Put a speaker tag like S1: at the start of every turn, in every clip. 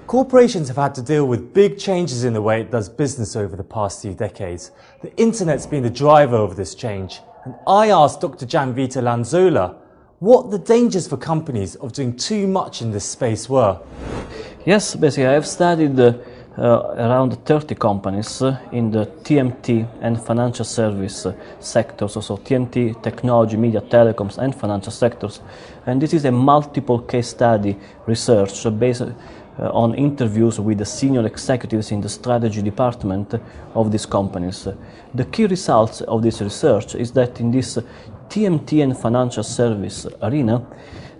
S1: Corporations have had to deal with big changes in the way it does business over the past few decades. The internet's been the driver of this change. And I asked Dr. Gianvito Lanzolla what the dangers for companies of doing too much in this space were.
S2: Yes, basically I have studied around 30 companies in the TMT and financial service sectors, so TMT, technology, media, telecoms and financial sectors. And this is a multiple case study research based on interviews with the senior executives in the strategy department of these companies. The key results of this research is that in this TMT and financial service arena,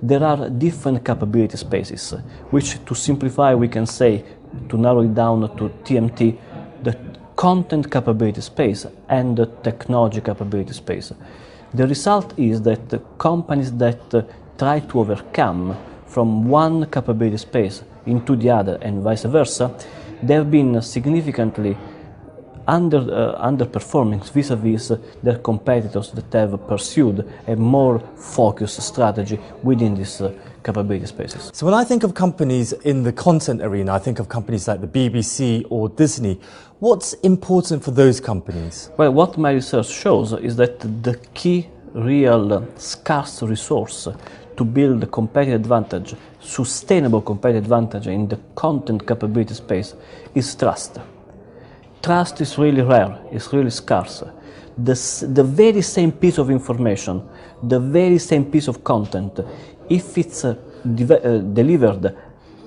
S2: there are different capability spaces, which to simplify we can say, to narrow it down to TMT, the content capability space and the technology capability space. The result is that the companies that try to overcome from one capability space into the other and vice versa, they have been significantly underperforming vis-a-vis their competitors that have pursued a more focused strategy within these capability spaces.
S1: So when I think of companies in the content arena, I think of companies like the BBC or Disney. What's important for those companies?
S2: Well, what my research shows is that the key, real, scarce resource to build a competitive advantage, sustainable competitive advantage in the content capability space is trust. Trust is really rare, it's really scarce. The very same piece of information, the very same piece of content, if it's delivered,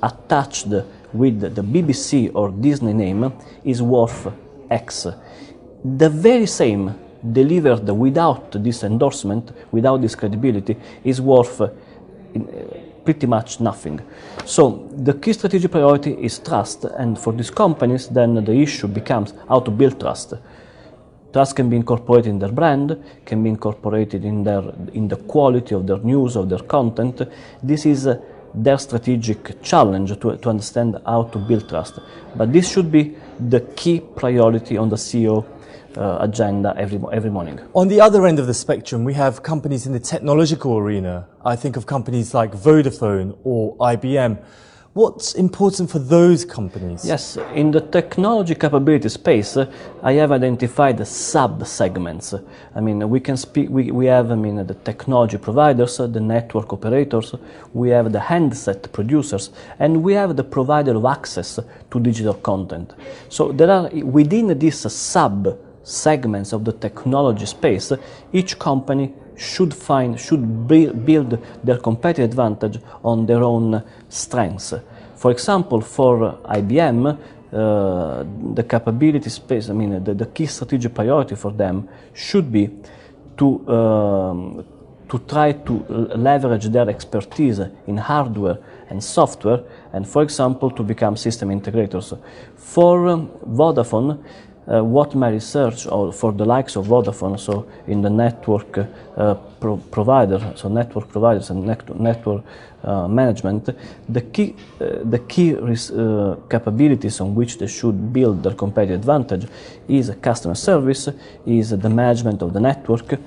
S2: attached with the BBC or Disney name, is worth X. The very same delivered without this endorsement, without this credibility, is worth pretty much nothing. So the key strategic priority is trust, and for these companies then the issue becomes how to build trust. Trust can be incorporated in their brand, can be incorporated in the quality of their news, of their content. This is their strategic challenge to understand how to build trust. But this should be the key priority on the CEO agenda every morning.
S1: On the other end of the spectrum, we have companies in the technological arena. I think of companies like Vodafone or IBM. What's important for those companies?
S2: Yes, in the technology capability space, I have identified sub-segments. I mean, we can speak. We have, the technology providers, the network operators, we have the handset producers, and we have the provider of access to digital content. So there are within these sub-segments of the technology space, each company should build their competitive advantage on their own strengths. For example, for IBM, the capability space, the key strategic priority for them should be to try to leverage their expertise in hardware and software, and for example, to become system integrators. For Vodafone, what my research, or for the likes of Vodafone, so in the network providers and network management, the key capabilities on which they should build their competitive advantage is customer service, is the management of the network.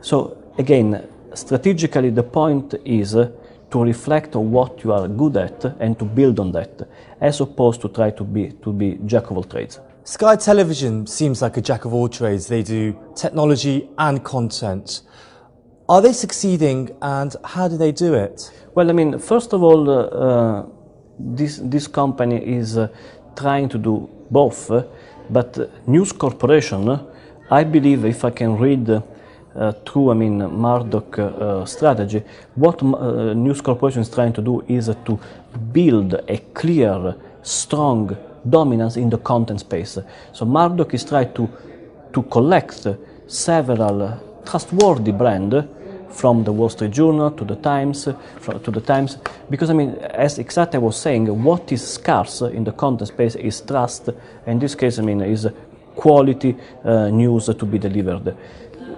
S2: So again, strategically the point is to reflect on what you are good at and to build on that, as opposed to try to be jack of all trades.
S1: Sky Television seems like a jack of all trades. They do technology and content. Are they succeeding, and how do they do it?
S2: Well, first of all, this company is trying to do both, but News Corporation, I believe, if I can read through Murdoch strategy, what News Corporation is trying to do is to build a clear, strong dominance in the content space. So Murdoch is trying to collect several trustworthy brands from the Wall Street Journal to the Times, because as exactly I was saying, what is scarce in the content space is trust. In this case, is quality news to be delivered.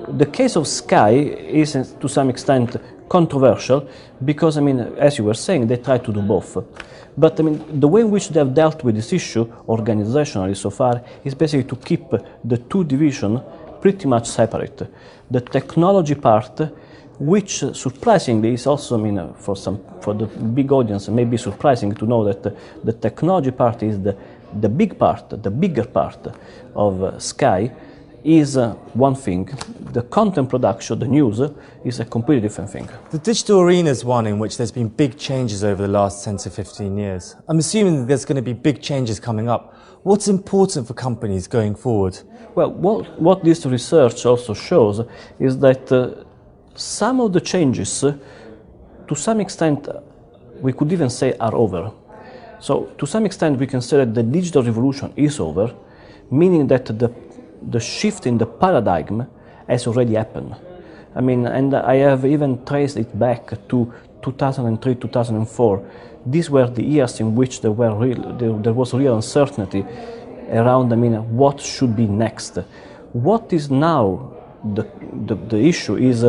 S2: The case of Sky is to some extent controversial because, as you were saying, they try to do both. But the way in which they have dealt with this issue organizationally so far is basically to keep the two divisions pretty much separate. The technology part which surprisingly is also, for the big audience, it may be surprising to know that the technology part is the bigger part of Sky is one thing. The content production, the news, is a completely different thing.
S1: The digital arena is one in which there's been big changes over the last 10 to 15 years. I'm assuming that there's going to be big changes coming up. What's important for companies going forward?
S2: Well, what this research also shows is that some of the changes, to some extent, we could even say are over. So, to some extent, we can say that the digital revolution is over, meaning that the shift in the paradigm has already happened. And I have even traced it back to 2003, 2004. These were the years in which there was real uncertainty around, what should be next. What is now the issue is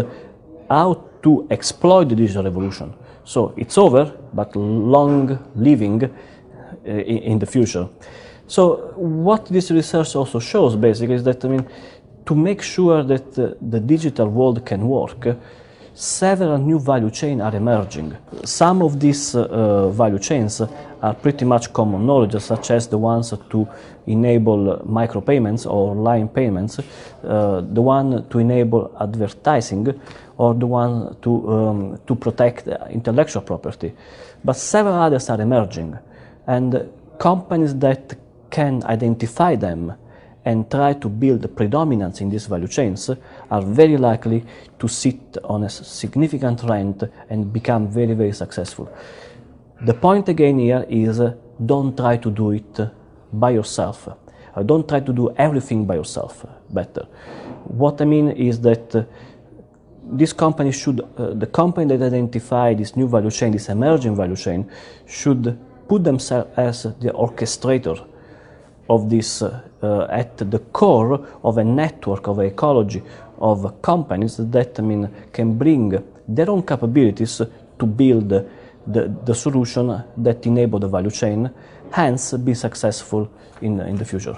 S2: how to exploit the digital revolution. So it's over, but long living in the future. So what this research also shows basically is that, to make sure that the digital world can work, several new value chains are emerging. Some of these value chains are pretty much common knowledge, such as the ones to enable micropayments or online payments, the one to enable advertising, or the one to protect intellectual property. But several others are emerging, and companies that can identify them and try to build predominance in these value chains are very likely to sit on a significant rent and become very, very successful. The point again here is don't try to do it by yourself. Don't try to do everything by yourself better. What I mean is that this company the company that identify this new value chain, this emerging value chain, should put themselves as the orchestrator of this at the core of a network, of an ecology of companies that can bring their own capabilities to build the solution that enable the value chain, hence be successful in the future.